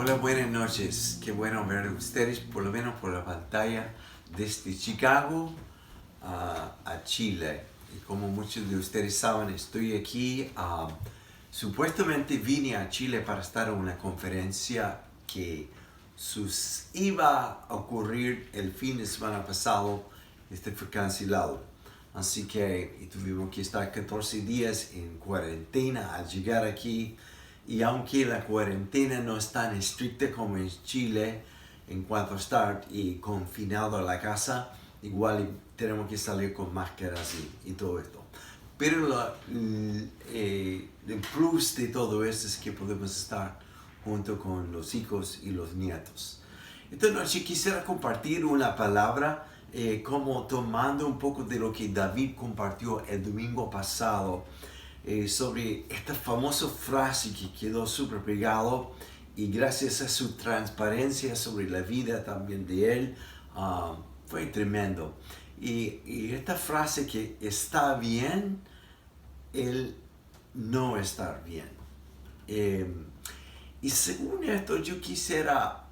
Hola, buenas noches. Qué bueno ver a ustedes, por lo menos por la pantalla, desde Chicago a Chile. Y como muchos de ustedes saben, estoy aquí. Supuestamente vine a Chile para estar en una conferencia que iba a ocurrir el fin de semana pasado. Este fue cancelado. Así que tuvimos que estar 14 días en cuarentena al llegar aquí. Y aunque la cuarentena no es tan estricta como en Chile en cuanto a estar confinado a la casa, igual tenemos que salir con máscaras y todo esto. Pero el plus de todo esto es que podemos estar junto con los hijos y los nietos. Esta noche quisiera compartir una palabra como tomando un poco de lo que David compartió el domingo pasado sobre esta famosa frase que quedó súper pegado, y gracias a su transparencia sobre la vida también de él, fue tremendo. Y esta frase que está bien, el no estar bien. Y según esto yo quisiera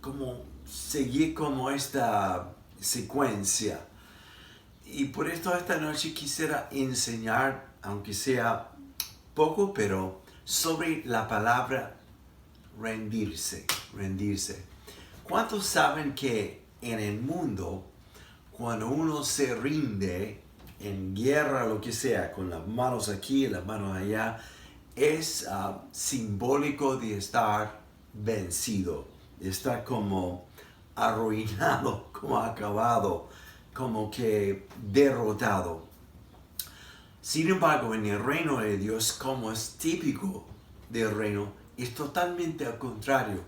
como seguir como esta secuencia. Y por esto esta noche quisiera enseñar, aunque sea poco, pero sobre la palabra rendirse. ¿Cuántos saben que en el mundo, cuando uno se rinde en guerra o lo que sea, con las manos aquí y las manos allá, es simbólico de estar vencido, de estar como arruinado, como acabado, como que derrotado? Sin embargo, en el reino de Dios, como es típico del reino, es totalmente al contrario.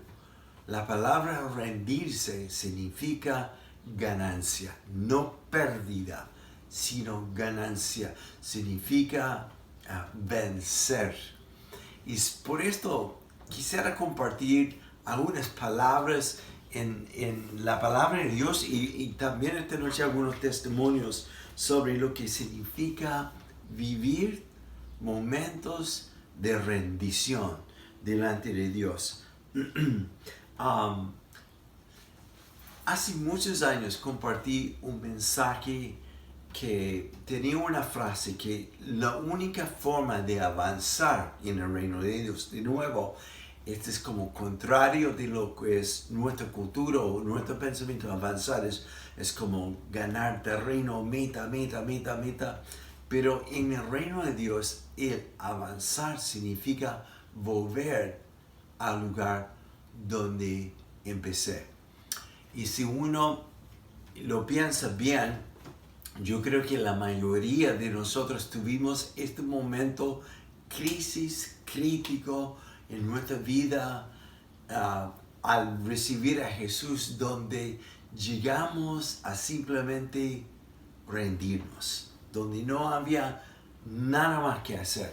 La palabra rendirse significa ganancia, no pérdida, sino ganancia. Significa vencer. Y por esto quisiera compartir algunas palabras en la palabra de Dios y también esta noche algunos testimonios sobre lo que significa vivir momentos de rendición delante de Dios. Hace muchos años compartí un mensaje que tenía una frase que la única forma de avanzar en el reino de Dios, de nuevo, este es como contrario de lo que es nuestra cultura o nuestro pensamiento. Avanzar es como ganar terreno, meta, pero en el reino de Dios el avanzar significa volver al lugar donde empecé. Y si uno lo piensa bien, yo creo que la mayoría de nosotros tuvimos este momento crítico en nuestra vida al recibir a Jesús, donde llegamos a simplemente rendirnos, donde no había nada más que hacer,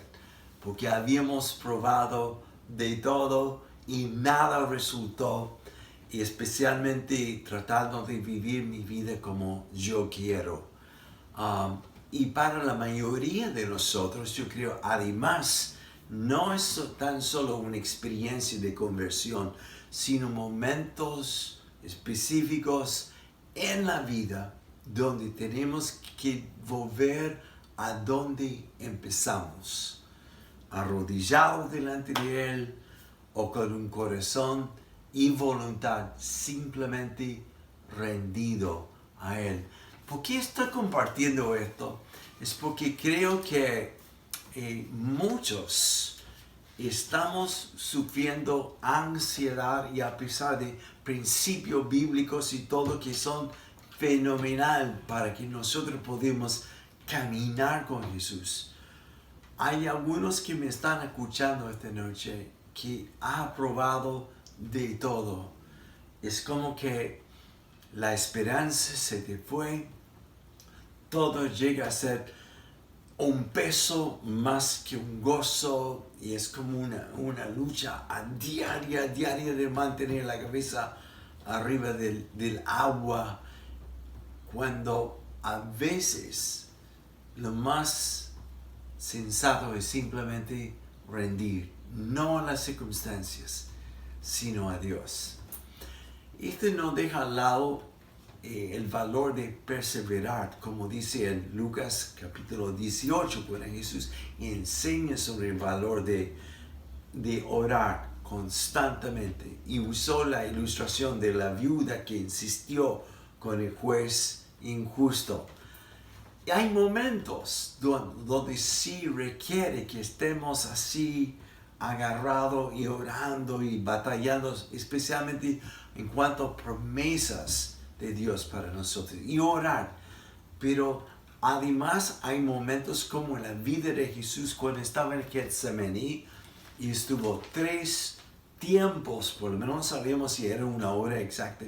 porque habíamos probado de todo y nada resultó, y especialmente tratando de vivir mi vida como yo quiero. Y para la mayoría de nosotros, yo creo, además, no es tan solo una experiencia de conversión, sino momentos específicos en la vida donde tenemos que volver a donde empezamos, arrodillados delante de Él o con un corazón y voluntad simplemente rendido a Él. ¿Por qué estoy compartiendo esto? Es porque creo que muchos estamos sufriendo ansiedad, y a pesar de principios bíblicos y todo que son fenomenal para que nosotros podamos caminar con Jesús, hay algunos que me están escuchando esta noche que ha probado de todo. Es como que la esperanza se te fue, todo llega a ser un peso más que un gozo, y es como una lucha diaria de mantener la cabeza arriba del agua, cuando a veces lo más sensato es simplemente rendir, no a las circunstancias, sino a Dios. Esto no deja al lado el valor de perseverar, como dice en Lucas capítulo 18, cuando Jesús enseña sobre el valor de orar constantemente, y usó la ilustración de la viuda que insistió con el juez injusto. Y hay momentos donde sí requiere que estemos así agarrados y orando y batallando, especialmente en cuanto a promesas de Dios para nosotros, y orar. Pero además hay momentos como en la vida de Jesús cuando estaba en Getsemaní y estuvo 3 tiempos, por lo menos no sabíamos si era una hora exacta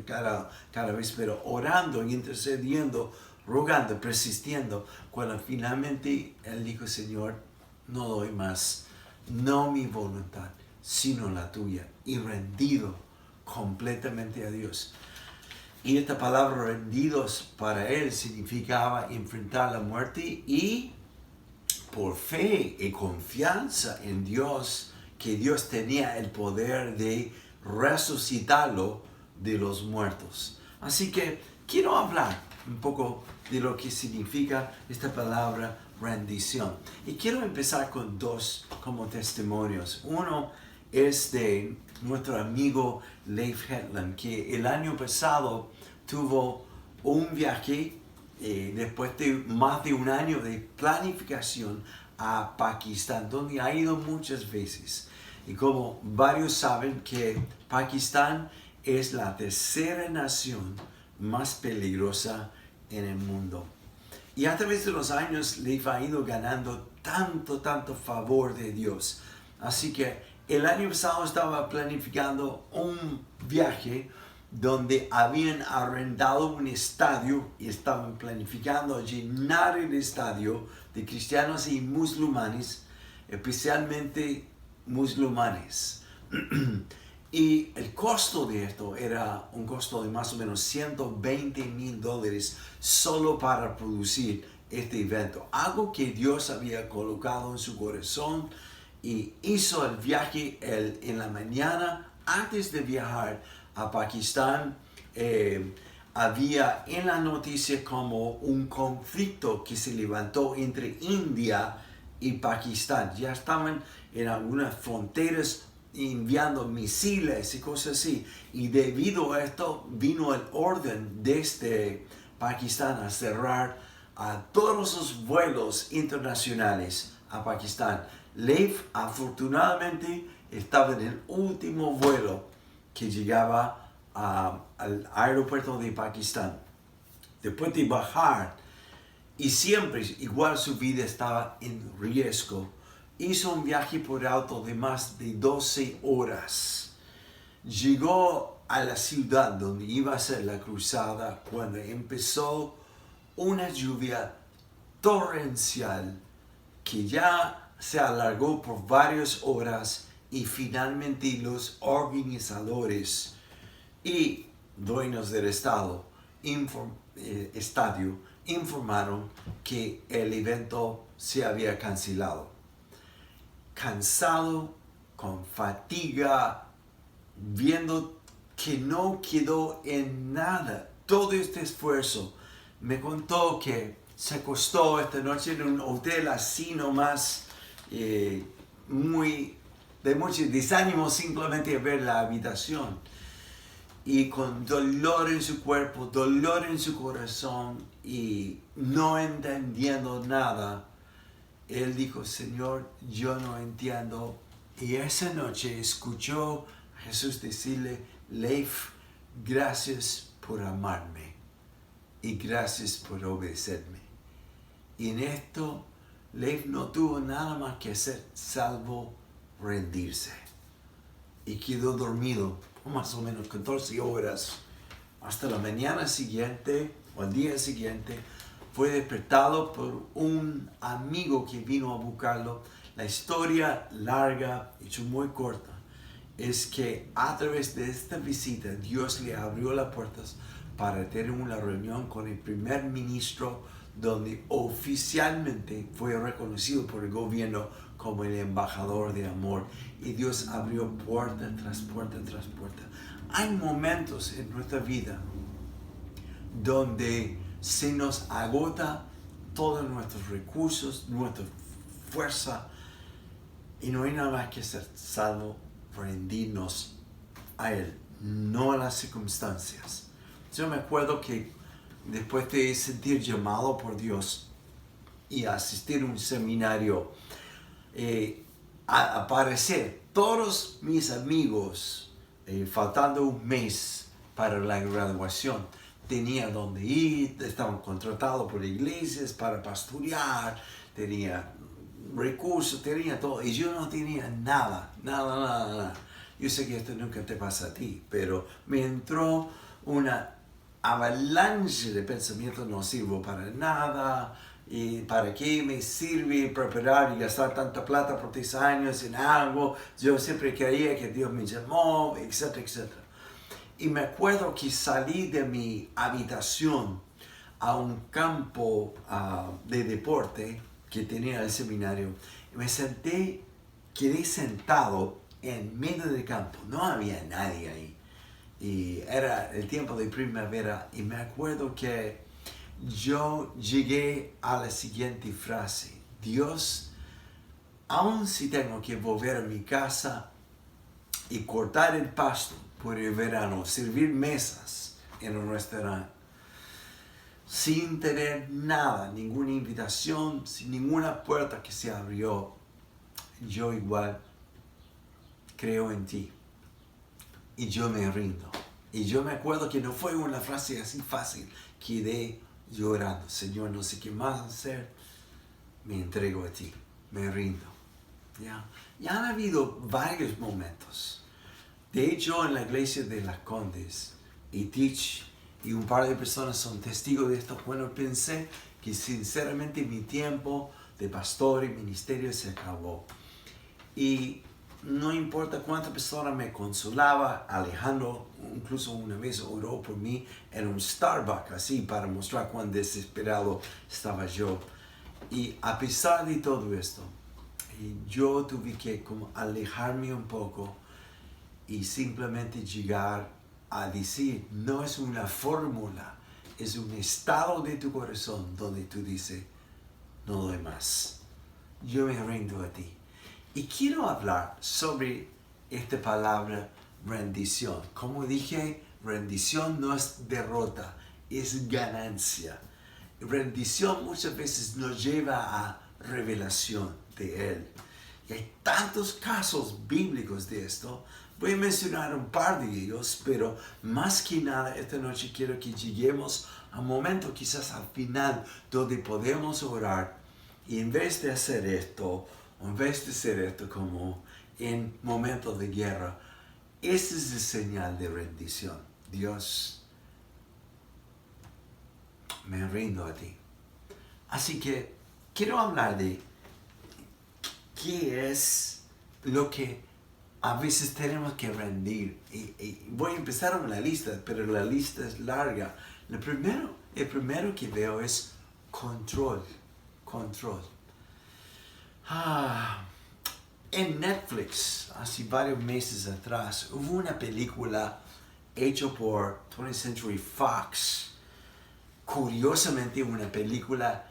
cada vez, pero orando, intercediendo, rogando, persistiendo, cuando finalmente Él dijo: Señor, no doy más, no mi voluntad, sino la tuya, y rendido completamente a Dios. Y esta palabra rendidos para Él significaba enfrentar la muerte y por fe y confianza en Dios, que Dios tenía el poder de resucitarlo de los muertos. Así que quiero hablar un poco de lo que significa esta palabra rendición. Y quiero empezar con 2 como testimonios. Uno es de nuestro amigo Leif Hetland, que el año pasado tuvo un viaje después de más de un año de planificación a Pakistán, donde ha ido muchas veces. Y como varios saben, que Pakistán es la 3ª nación más peligrosa en el mundo. Y a través de los años Leif ha ido ganando tanto favor de Dios. Así que el año pasado estaba planificando un viaje donde habían arrendado un estadio y estaban planificando llenar el estadio de cristianos y musulmanes, especialmente musulmanes. Y el costo de esto era un costo de más o menos $120,000 solo para producir este evento. Algo que Dios había colocado en su corazón, y hizo el viaje en la mañana. Antes de viajar a Pakistán, había en la noticia como un conflicto que se levantó entre India y Pakistán. Ya estaban en algunas fronteras enviando misiles y cosas así. Y debido a esto vino el orden desde Pakistán a cerrar a todos los vuelos internacionales a Pakistán. Leif afortunadamente estaba en el último vuelo que llegaba al aeropuerto de Pakistán. Después de bajar, y siempre igual su vida estaba en riesgo, hizo un viaje por auto de más de 12 horas. Llegó a la ciudad donde iba a ser la cruzada cuando empezó una lluvia torrencial que ya se alargó por varias horas, y finalmente los organizadores y dueños del estadio informaron que el evento se había cancelado. Cansado, con fatiga, viendo que no quedó en nada todo este esfuerzo, me contó que se acostó esta noche en un hotel así nomás, de mucho desánimo simplemente a ver la habitación, y con dolor en su cuerpo, dolor en su corazón, y no entendiendo nada. Él dijo: Señor, yo no entiendo. Y esa noche escuchó a Jesús decirle: Leif, gracias por amarme y gracias por obedecerme. Y en esto Leif no tuvo nada más que hacer salvo rendirse. Y quedó dormido por más o menos 14 horas. Hasta la mañana siguiente o el día siguiente fue despertado por un amigo que vino a buscarlo. La historia larga, hecho muy corta, es que a través de esta visita Dios le abrió las puertas para tener una reunión con el primer ministro, donde oficialmente fue reconocido por el gobierno como el embajador de amor. Y Dios abrió puerta tras puerta tras puerta. Hay momentos en nuestra vida donde se nos agota todos nuestros recursos, nuestra fuerza, y no hay nada más que ser salvo rendirnos a Él, no a las circunstancias. Yo me acuerdo que después de sentir llamado por Dios y asistir a un seminario, aparecer todos mis amigos, faltando un mes para la graduación, tenía donde ir, estaban contratados por iglesias para pastorear, tenía recursos, tenía todo, y yo no tenía nada. Yo sé que esto nunca te pasa a ti, pero me entró una avalancha de pensamientos: no sirvo para nada, y para qué me sirve preparar y gastar tanta plata por 3 años en algo. Yo siempre creía que Dios me llamó, etcétera, etcétera. Y me acuerdo que salí de mi habitación a un campo de deporte que tenía el seminario. Y me quedé sentado en medio del campo. No había nadie ahí. Y era el tiempo de primavera. Y me acuerdo que yo llegué a la siguiente frase: Dios, aun si tengo que volver a mi casa y cortar el pasto por el verano, servir mesas en un restaurante, sin tener nada, ninguna invitación, sin ninguna puerta que se abrió, yo igual creo en ti y yo me rindo. Y yo me acuerdo que no fue una frase así fácil. Quedé llorando: Señor, no sé qué más hacer, me entrego a ti, me rindo. ¿Ya? Y han habido varios momentos. De hecho, en la iglesia de Las Condes, y Teach y un par de personas son testigos de esto, bueno, pensé que sinceramente mi tiempo de pastor y ministerio se acabó. Y no importa cuántas personas me consolaba, Alejandro incluso una vez oró por mí en un Starbucks, así para mostrar cuán desesperado estaba yo. Y a pesar de todo esto, yo tuve que como alejarme un poco y simplemente llegar a decir: no es una fórmula, es un estado de tu corazón donde tú dices: no doy más, yo me rindo a ti. Y quiero hablar sobre esta palabra rendición. Como dije, rendición no es derrota, es ganancia. Rendición muchas veces nos lleva a revelación de Él. Y hay tantos casos bíblicos de esto. Voy a mencionar un par de ellos, pero más que nada esta noche quiero que lleguemos a un momento, quizás al final, donde podemos orar y en vez de hacer esto, o en vez de hacer esto como en momentos de guerra, esa es la señal de rendición. Dios, me rindo a ti. Así que quiero hablar de qué es lo que a veces tenemos que rendir. Y voy a empezar con la lista, pero la lista es larga. El primero que veo es control. En Netflix, hace varios meses atrás, hubo una película hecha por 20th Century Fox. Curiosamente, una película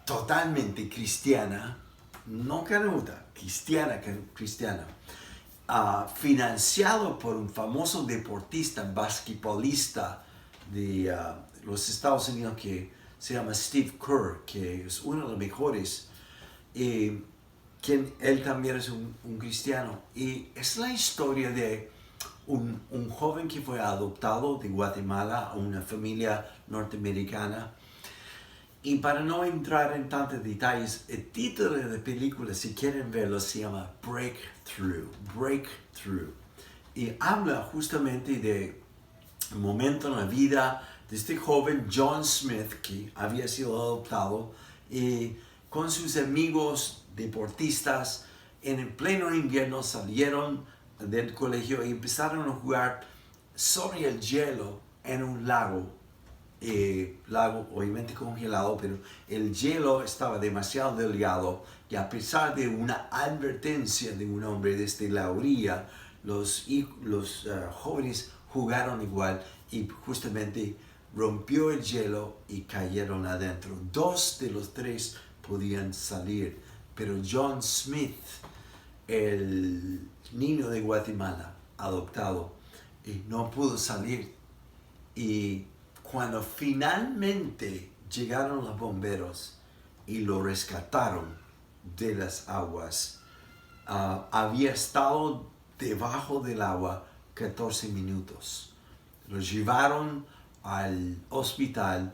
totalmente cristiana, no canuta, cristiana, financiado por un famoso deportista, basquetbolista de los Estados Unidos que se llama Steve Kerr, que es uno de los mejores, él también es un cristiano. Y es la historia de un joven que fue adoptado de Guatemala a una familia norteamericana. Y para no entrar en tantos detalles, el título de la película, si quieren verlo, se llama Breakthrough. Y habla justamente de un momento en la vida de este joven John Smith, que había sido adoptado, y con sus amigos deportistas, en el pleno invierno salieron del colegio y empezaron a jugar sobre el hielo en un lago lago obviamente congelado, pero el hielo estaba demasiado delgado y a pesar de una advertencia de un hombre desde la orilla, los jóvenes jugaron igual y justamente rompió el hielo y cayeron adentro. 2 de los 3 podían salir, pero John Smith, el niño de Guatemala adoptado, no pudo salir. Y cuando finalmente llegaron los bomberos y lo rescataron de las aguas, había estado debajo del agua 14 minutos. Lo llevaron al hospital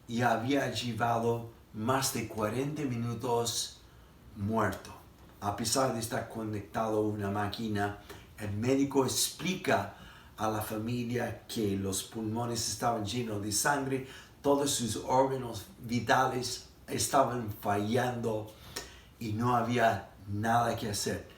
y había llevado más de 40 minutos muerto. A pesar de estar conectado a una máquina, el médico explica a la familia que los pulmones estaban llenos de sangre, todos sus órganos vitales estaban fallando y no había nada que hacer.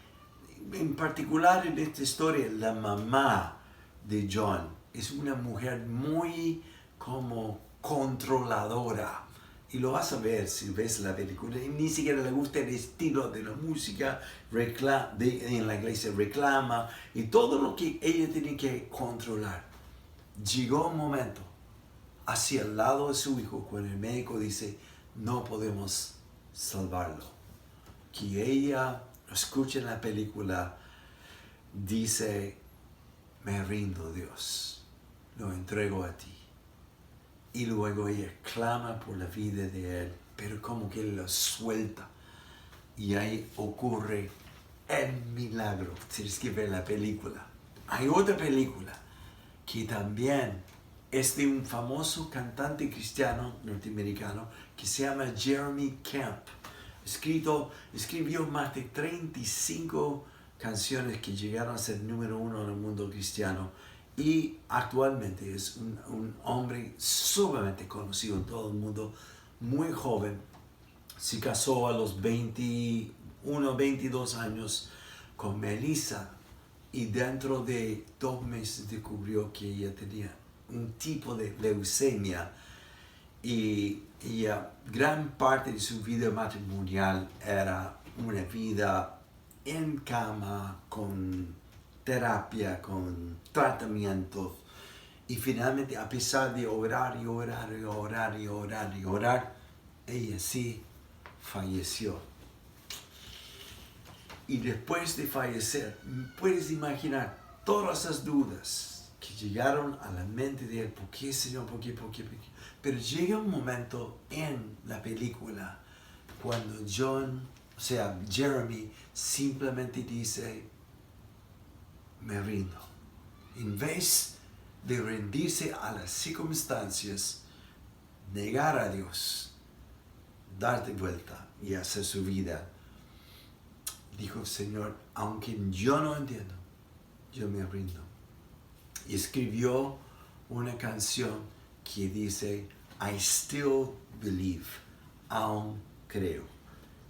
En particular en esta historia, la mamá de John es una mujer muy como controladora. Y lo vas a ver si ves la película. Y ni siquiera le gusta el estilo de la música en la iglesia, reclama. Y todo lo que ella tiene que controlar. Llegó un momento hacia el lado de su hijo cuando el médico dice, no podemos salvarlo. Que ella escucha en la película, dice, me rindo, Dios, lo entrego a ti. Y luego ella clama por la vida de él, pero como que lo suelta. Y ahí ocurre el milagro. Tienes que ver la película. Hay otra película que también es de un famoso cantante cristiano norteamericano que se llama Jeremy Camp. Escribió más de 35 canciones que llegaron a ser número 1 en el mundo cristiano. Y actualmente es un hombre sumamente conocido en todo el mundo, muy joven. Se casó a los 21, 22 años con Melissa y dentro de 2 meses descubrió que ella tenía un tipo de leucemia y gran parte de su vida matrimonial era una vida en cama, con terapia, con tratamientos. Y finalmente, a pesar de orar y orar y orar y orar y orar, ella sí falleció. Y después de fallecer, puedes imaginar todas esas dudas que llegaron a la mente de él. ¿Por qué, Señor? ¿Por qué? ¿Por qué? ¿Por qué? Pero llega un momento en la película cuando Jeremy simplemente dice, me rindo. En vez de rendirse a las circunstancias, negar a Dios, darte vuelta y hacer su vida, dijo, Señor, aunque yo no entiendo, yo me rindo. Y escribió una canción que dice, I still believe, aún creo.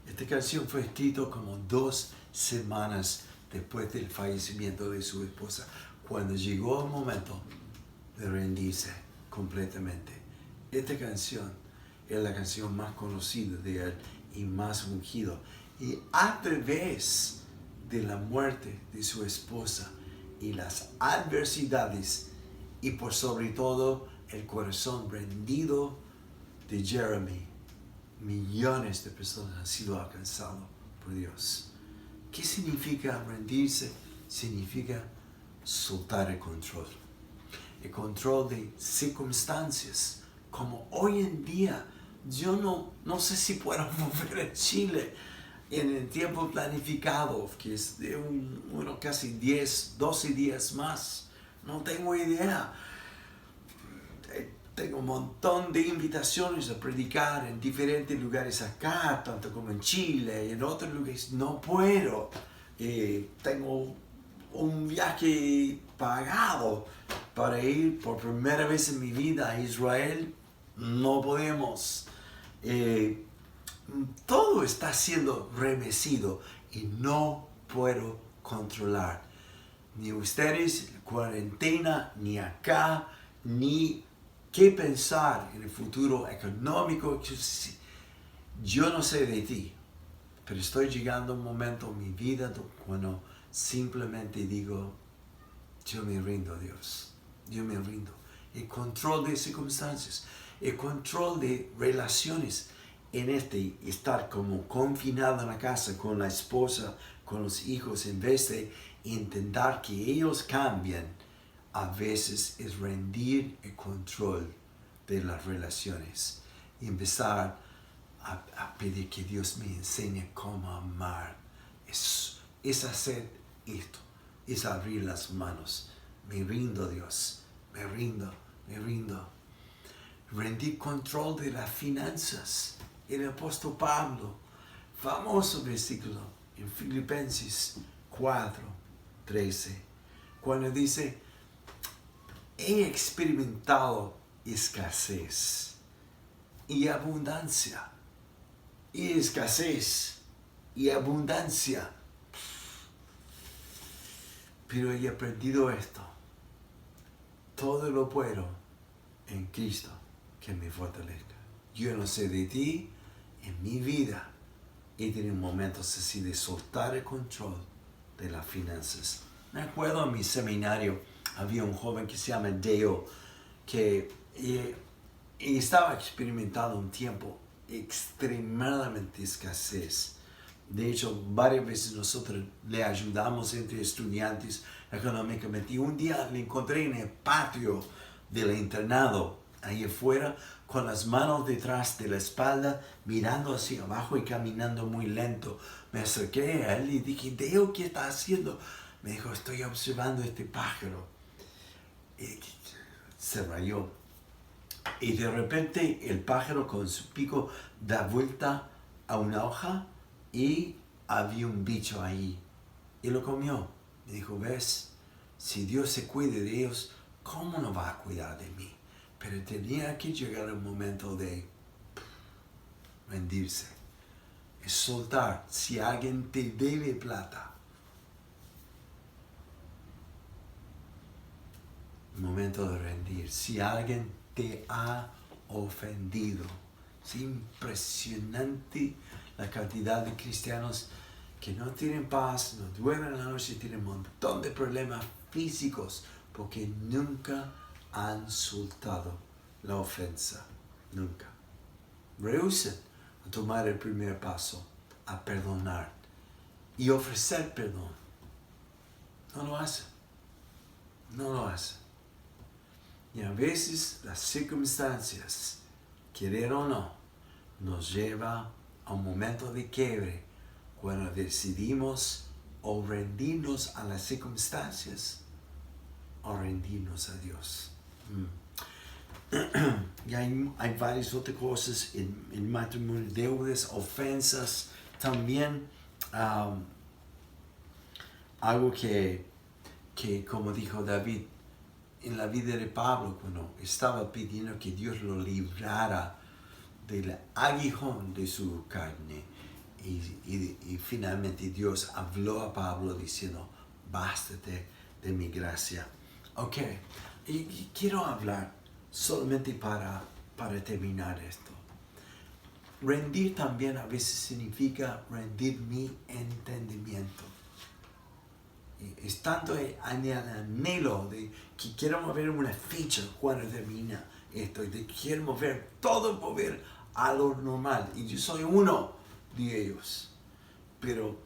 Esta canción fue escrita como 2 semanas después del fallecimiento de su esposa, cuando llegó el momento de rendirse completamente. Esta canción es la canción más conocida de él y más ungida. Y a través de la muerte de su esposa y las adversidades y por sobre todo el corazón rendido de Jeremy, millones de personas han sido alcanzados por Dios. ¿Qué significa rendirse? Significa soltar el control. El control de circunstancias. Como hoy en día, yo no sé si puedo volver a Chile en el tiempo planificado, que es de casi 10, 12 días más. No tengo idea. Tengo un montón de invitaciones a predicar en diferentes lugares acá, tanto como en Chile y en otros lugares. No puedo. Tengo un viaje pagado para ir por primera vez en mi vida a Israel. No podemos. Todo está siendo remecido y no puedo controlar. Ni ustedes, cuarentena, ni acá, ni qué pensar en el futuro económico. Yo no sé de ti, pero estoy llegando a un momento en mi vida cuando simplemente digo, yo me rindo a Dios, yo me rindo. El control de circunstancias, el control de relaciones, en estar como confinado en la casa con la esposa, con los hijos, en vez de intentar que ellos cambien, a veces es rendir el control de las relaciones y empezar a pedir que Dios me enseñe cómo amar. Es hacer esto, es abrir las manos. Me rindo, Dios, me rindo, me rindo. Rendir control de las finanzas. El apóstol Pablo, famoso versículo en Filipenses 4:13, cuando dice, he experimentado escasez y abundancia. Y escasez y abundancia. Pero he aprendido esto. Todo lo puedo en Cristo que me fortalezca. Yo no sé de ti, en mi vida he tenido momentos así de soltar el control de las finanzas. Me acuerdo en mi seminario había un joven que se llama Deo que estaba experimentando un tiempo extremadamente escasez. De hecho, varias veces nosotros le ayudamos entre estudiantes económicamente. Y un día le encontré en el patio del internado, ahí afuera, con las manos detrás de la espalda, mirando hacia abajo y caminando muy lento. Me acerqué a él y dije, Deo, ¿qué está haciendo? Me dijo, estoy observando este pájaro. Y se rayó. Y de repente el pájaro con su pico da vuelta a una hoja y había un bicho ahí. Y lo comió. Me dijo, ves, si Dios se cuide de ellos, ¿cómo no va a cuidar de mí? Pero tenía que llegar el momento de rendirse. Es soltar. Si alguien te debe plata, momento de rendir. Si alguien te ha ofendido. Es impresionante la cantidad de cristianos que no tienen paz, no duermen en la noche, tienen un montón de problemas físicos porque nunca han soltado la ofensa. Nunca. Rehúsen a tomar el primer paso, a perdonar y ofrecer perdón. No lo hacen. No lo hacen. Y a veces las circunstancias, querer o no, nos lleva a un momento de quiebre cuando decidimos o rendirnos a las circunstancias o rendirnos a Dios. Y hay varias otras cosas en matrimonio, deudas, ofensas, también algo que como dijo David, en la vida de Pablo, cuando estaba pidiendo que Dios lo librara del aguijón de su carne, y finalmente Dios habló a Pablo diciendo, bástate de mi gracia. Ok, y quiero hablar solamente para terminar esto. Rendir también a veces significa rendir mi entendimiento. Es tanto el anhelo de que quiero mover una ficha cuando termina esto, y de que quiero mover todo, mover a lo normal. Y yo soy uno de ellos. Pero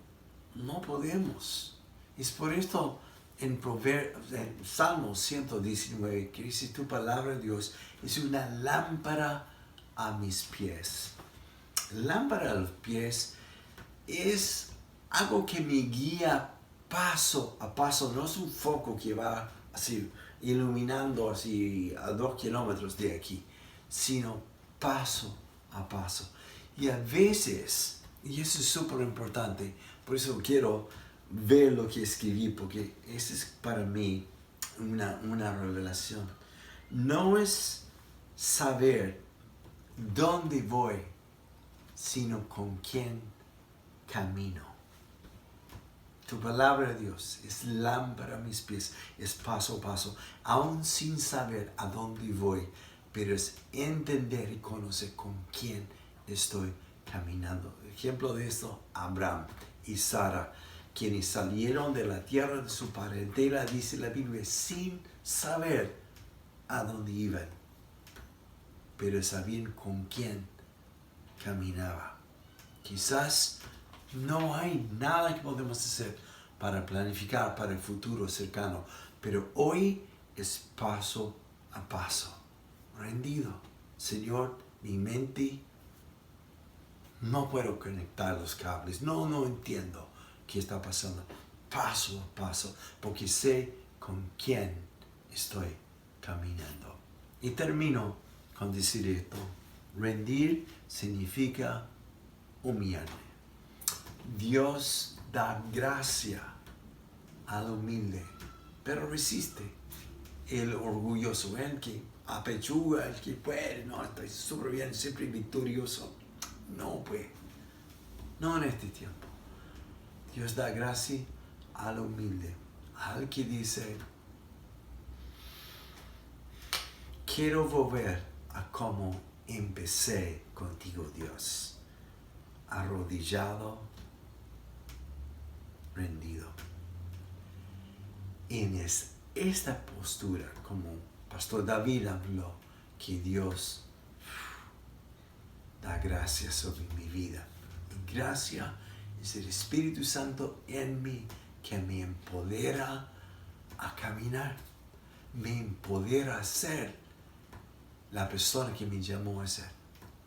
no podemos. Es por esto en Salmo 119, que dice, tu palabra, Dios, es una lámpara a mis pies. Lámpara a los pies es algo que me guía paso a paso. No es un foco que va así iluminando así a 2 kilómetros de aquí, sino paso a paso. Y a veces, y eso es súper importante, por eso quiero ver lo que escribí, porque eso es para mí una revelación. No es saber dónde voy, sino con quién camino. Tu palabra, Dios, es lámpara a mis pies, es paso a paso. Aún sin saber a dónde voy, pero es entender y conocer con quién estoy caminando. Ejemplo de esto, Abraham y Sara, quienes salieron de la tierra de su parentela, dice la Biblia, sin saber a dónde iban, pero sabían con quién caminaba. Quizás no hay nada que podemos hacer para planificar para el futuro cercano, pero hoy es paso a paso, rendido. Señor, mi mente, no puedo conectar los cables, no entiendo qué está pasando. Paso a paso, porque sé con quién estoy caminando. Y termino con decir esto. Rendir significa humillarme. Dios da gracia al humilde, pero resiste el orgulloso, el que apechuga, el que puede, no, estoy súper bien, siempre victorioso. No, pues, no en este tiempo. Dios da gracia al humilde, al que dice, quiero volver a como empecé contigo, Dios, arrodillado, rendido. En esta postura, como Pastor David habló, que Dios da gracia sobre mi vida. Y gracia es el Espíritu Santo en mí que me empodera a caminar, me empodera a ser la persona que me llamó a ser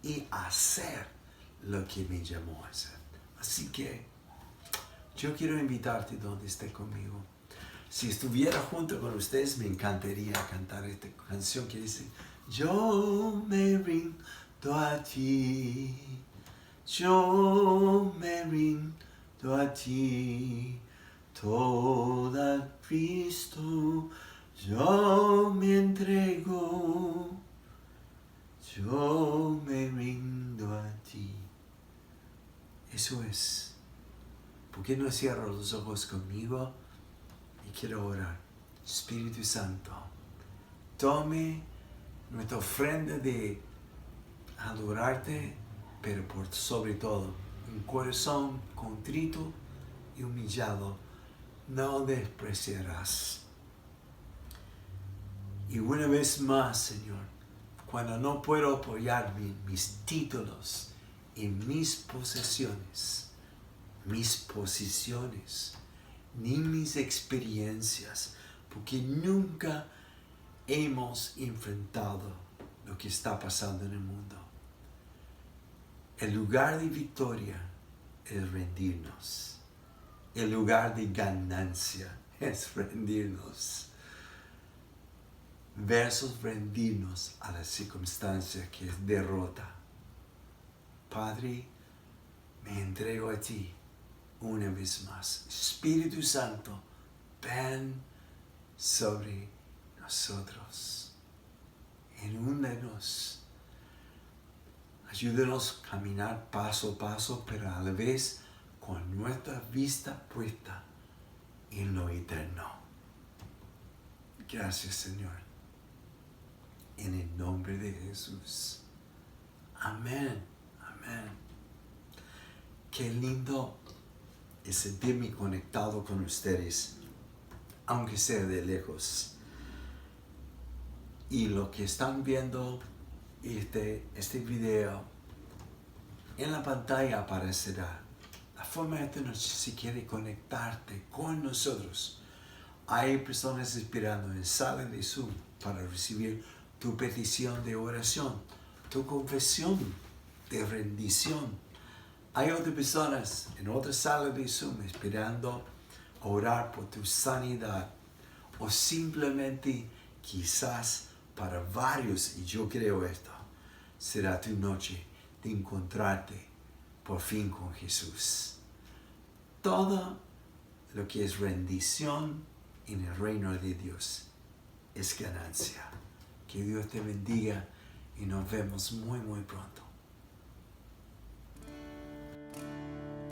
y hacer lo que me llamó a hacer. Así que yo quiero invitarte donde esté conmigo. Si estuviera junto con ustedes, me encantaría cantar esta canción que dice, yo me rindo a ti, yo me rindo a ti, todo a Cristo, yo me entrego, yo me rindo a ti. Eso es. ¿Por qué no cierro los ojos conmigo? Y quiero orar. Espíritu Santo, tome nuestra ofrenda de adorarte, pero por sobre todo, un corazón contrito y humillado, no despreciarás. Y una vez más, Señor, cuando no puedo apoyarme en mis títulos, en mis posesiones, mis posiciones, ni mis experiencias, porque nunca hemos enfrentado lo que está pasando en el mundo. El lugar de victoria es rendirnos. El lugar de ganancia es rendirnos. Versus rendirnos a la circunstancia que es derrota. Padre, me entrego a ti una vez más. Espíritu Santo, ven sobre nosotros. Inúndanos. Ayúdanos a caminar paso a paso, pero a la vez con nuestra vista puesta en lo eterno. Gracias, Señor. En el nombre de Jesús. Amén. Amén. Qué lindo es sentirme conectado con ustedes, aunque sea de lejos. Y lo que están viendo este video, en la pantalla aparecerá la forma de esta noche si quieres conectarte con nosotros. Hay personas esperando en sala de Zoom para recibir tu petición de oración, tu confesión de rendición. Hay otras personas en otra sala de Zoom esperando orar por tu sanidad o simplemente quizás para varios, y yo creo esto, será tu noche de encontrarte por fin con Jesús. Todo lo que es rendición en el reino de Dios es ganancia. Que Dios te bendiga y nos vemos muy pronto.